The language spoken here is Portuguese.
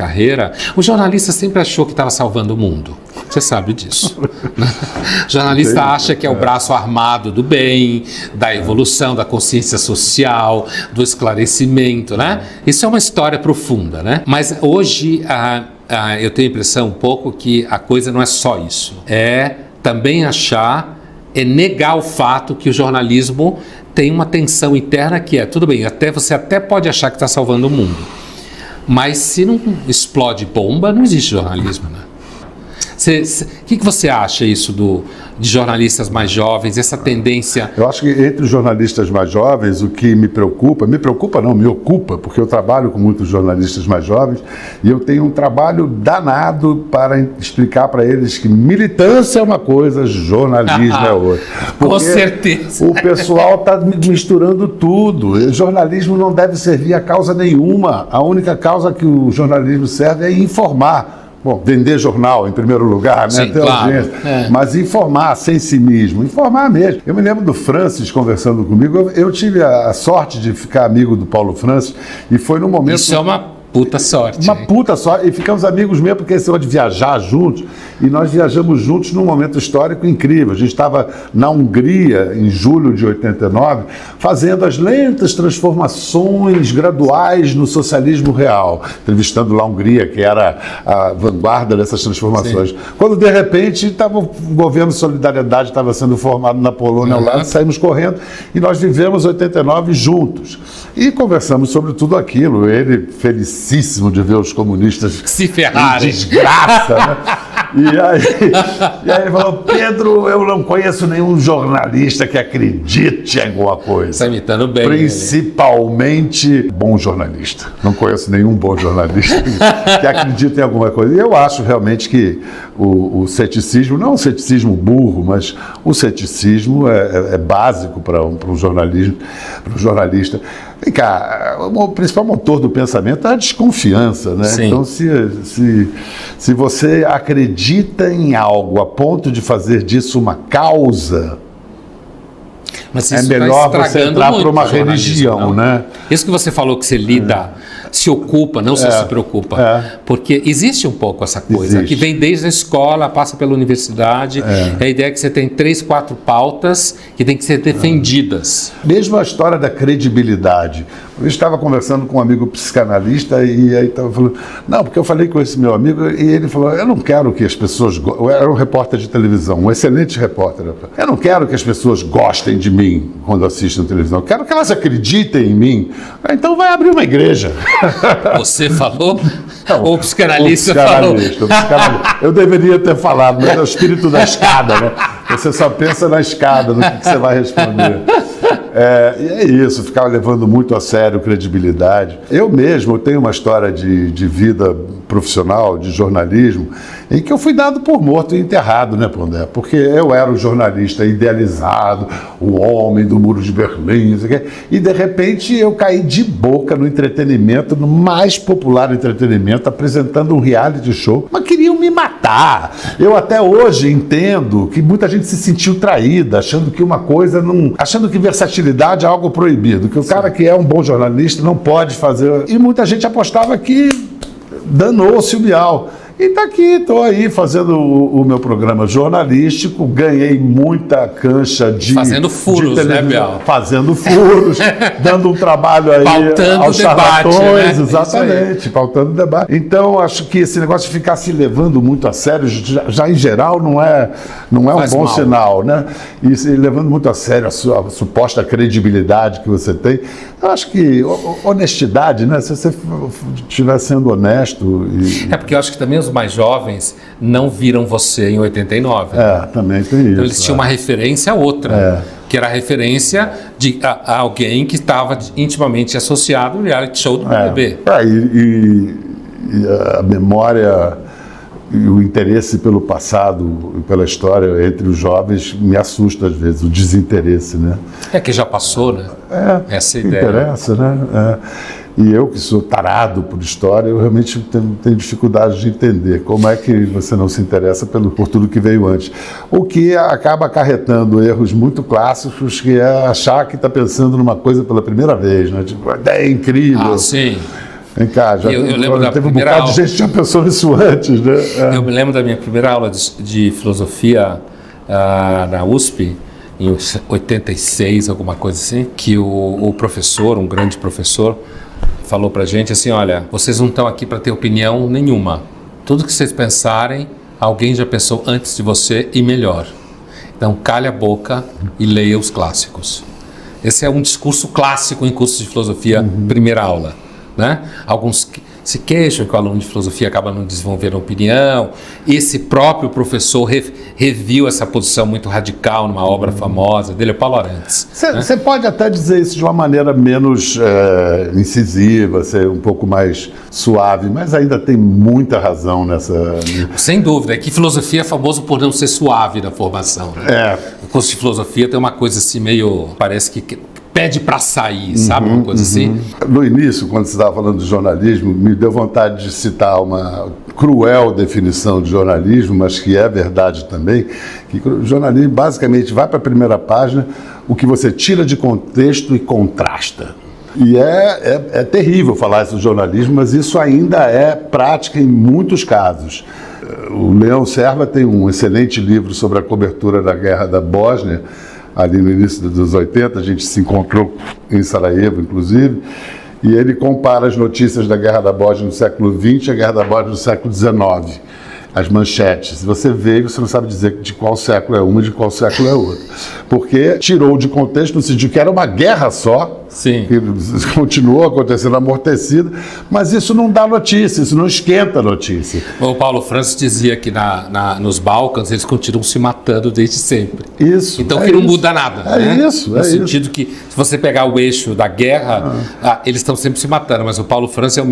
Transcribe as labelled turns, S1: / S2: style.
S1: carreira, o jornalista sempre achou que estava salvando o mundo. Você sabe disso. O jornalista acha que é o braço armado do bem, da evolução, da consciência social, do esclarecimento, né? Isso é uma história profunda, né? Mas hoje eu tenho a impressão um pouco que a coisa não é só isso. É também negar o fato que o jornalismo tem uma tensão interna que tudo bem, você até pode achar que está salvando o mundo. Mas se não explode bomba, não existe jornalismo, né? O que você acha isso de jornalistas mais jovens, essa tendência?
S2: Eu acho que entre os jornalistas mais jovens, o que me ocupa, porque eu trabalho com muitos jornalistas mais jovens e eu tenho um trabalho danado para explicar para eles que militância é uma coisa, jornalismo é outra.
S1: Com certeza.
S2: O pessoal está misturando tudo. O jornalismo não deve servir a causa nenhuma. A única causa que o jornalismo serve é informar. Bom, vender jornal em primeiro lugar, né?
S1: Sim,
S2: ter
S1: claro.
S2: audiência, mas informar sem cinismo, informar mesmo. Eu me lembro do Francis conversando comigo, eu tive a sorte de ficar amigo do Paulo Francis e foi no momento...
S1: Isso é uma puta sorte.
S2: Uma puta sorte, e ficamos amigos mesmo porque esse negócio de viajar juntos, e nós viajamos juntos num momento histórico incrível. A gente estava na Hungria, em julho de 89, fazendo as lentas transformações graduais no socialismo real, entrevistando lá a Hungria, que era a vanguarda dessas transformações. Sim. Quando, de repente, o governo de solidariedade estava sendo formado na Polônia ao lado, saímos correndo, e nós vivemos 89 juntos. E conversamos sobre tudo aquilo, ele felicíssimo de ver os comunistas
S1: se ferrarem.
S2: Desgraça, né? E aí ele falou: Pedro, eu não conheço nenhum jornalista que acredite em alguma coisa.
S1: Está imitando bem.
S2: Principalmente bom jornalista. Não conheço nenhum bom jornalista que acredite em alguma coisa. E eu acho realmente que o ceticismo, não um ceticismo burro, mas o ceticismo é básico para um jornalista. Vem cá, o principal motor do pensamento é a desconfiança, né?
S1: Sim.
S2: Então, se você acredita em algo a ponto de fazer disso uma causa,
S1: mas
S2: é melhor você entrar para uma religião,
S1: não?
S2: né?
S1: Isso que você falou que você lida, se ocupa, não se preocupa. Porque existe um pouco essa coisa, que vem desde a escola, passa pela universidade, a ideia é que você tem 3, 4 pautas que tem que ser defendidas.
S2: Mesmo a história da credibilidade. Eu estava conversando com um amigo psicanalista e aí estava falando, não, porque eu falei com esse meu amigo e ele falou, eu não quero que as pessoas... Eu era um repórter de televisão, um excelente repórter. Eu não quero que as pessoas gostem de mim quando assistem televisão, eu quero que elas acreditem em mim. Então vai abrir uma igreja.
S1: Você falou?
S2: Não,
S1: ou o psicanalista falou?
S2: Eu deveria ter falado, mas é o espírito da escada, né? Você só pensa na escada, no que você vai responder. E é isso, ficava levando muito a sério credibilidade. Eu mesmo tenho uma história de vida profissional, de jornalismo, em que eu fui dado por morto e enterrado, né, Pondé? Porque eu era o jornalista idealizado, o homem do Muro de Berlim, e de repente eu caí de boca no entretenimento, no mais popular entretenimento, apresentando um reality show, mas queriam me matar. Eu até hoje entendo que muita gente se sentiu traída, achando que uma coisa não... achando que versatilidade é algo proibido, que o cara que é um bom jornalista não pode fazer... E muita gente apostava que danou-se o Bial. E está aqui, estou aí fazendo o meu programa jornalístico, ganhei muita cancha de...
S1: Fazendo furos, né, Bial?
S2: Fazendo furos, dando um trabalho aí
S1: pautando
S2: aos
S1: debate,
S2: charlatões,
S1: né?
S2: Exatamente, pautando debate. Então, acho que esse negócio de ficar se levando muito a sério, já em geral, não é um bom sinal, né? E se levando muito a sério a sua suposta credibilidade que você tem, eu acho que honestidade, né? Se você estiver sendo honesto...
S1: É porque eu acho que também os mais jovens não viram você em 89.
S2: Também tem isso.
S1: Então eles tinham uma referência a outra, que era a referência de a alguém que estava intimamente associado ao reality show do BBB.
S2: E a memória e o interesse pelo passado e pela história entre os jovens me assusta às vezes, o desinteresse, né?
S1: Que já passou, né? Essa ideia.
S2: Interessa, né? E eu, que sou tarado por história, eu realmente tenho dificuldade de entender como é que você não se interessa por tudo que veio antes. O que acaba acarretando erros muito clássicos, que é achar que está pensando numa coisa pela primeira vez, né? Tipo, a ideia é incrível.
S1: Sim.
S2: Vem cá, já
S1: Eu lembro da
S2: teve um
S1: primeira
S2: bocado
S1: aula.
S2: de gente que já pensou nisso antes, né?
S1: Eu me lembro da minha primeira aula de filosofia na USP, em 86, alguma coisa assim, que o professor, um grande professor, falou pra gente assim, olha, vocês não estão aqui para ter opinião nenhuma. Tudo que vocês pensarem, alguém já pensou antes de você e melhor. Então, calhe a boca e leia os clássicos. Esse é um discurso clássico em curso de filosofia, primeira aula, né? Alguns se queixam que o aluno de filosofia acaba não desenvolvendo opinião. Esse próprio professor reviu essa posição muito radical numa obra famosa dele, o Paulo Arantes.
S2: Você pode até dizer isso de uma maneira menos incisiva, ser um pouco mais suave, mas ainda tem muita razão nessa...
S1: Sem dúvida, é que filosofia é famoso por não ser suave na formação, né? O curso de filosofia tem uma coisa assim meio, parece que pede para sair, sabe? Uma coisa assim.
S2: No início, quando você estava falando de jornalismo, me deu vontade de citar uma cruel definição de jornalismo, mas que é verdade também, que o jornalismo basicamente vai para a primeira página o que você tira de contexto e contrasta. E é terrível falar isso do jornalismo, mas isso ainda é prática em muitos casos. O Leão Serva tem um excelente livro sobre a cobertura da Guerra da Bósnia, ali no início dos 80, a gente se encontrou em Sarajevo, inclusive, e ele compara as notícias da Guerra da Bósnia no século XX e a Guerra da Bósnia no século XIX. As manchetes. Se você vê, você não sabe dizer de qual século é uma e de qual século é outra. Porque tirou de contexto no sentido que era uma guerra só,
S1: Sim.
S2: que continuou acontecendo amortecida, mas isso não dá notícia, isso não esquenta a notícia.
S1: O Paulo Francis dizia que nos Balcãs eles continuam se matando desde sempre.
S2: Isso.
S1: Então que não muda nada.
S2: Isso.
S1: No sentido que, se você pegar o eixo da guerra, eles estão sempre se matando, mas o Paulo Francis é o mesmo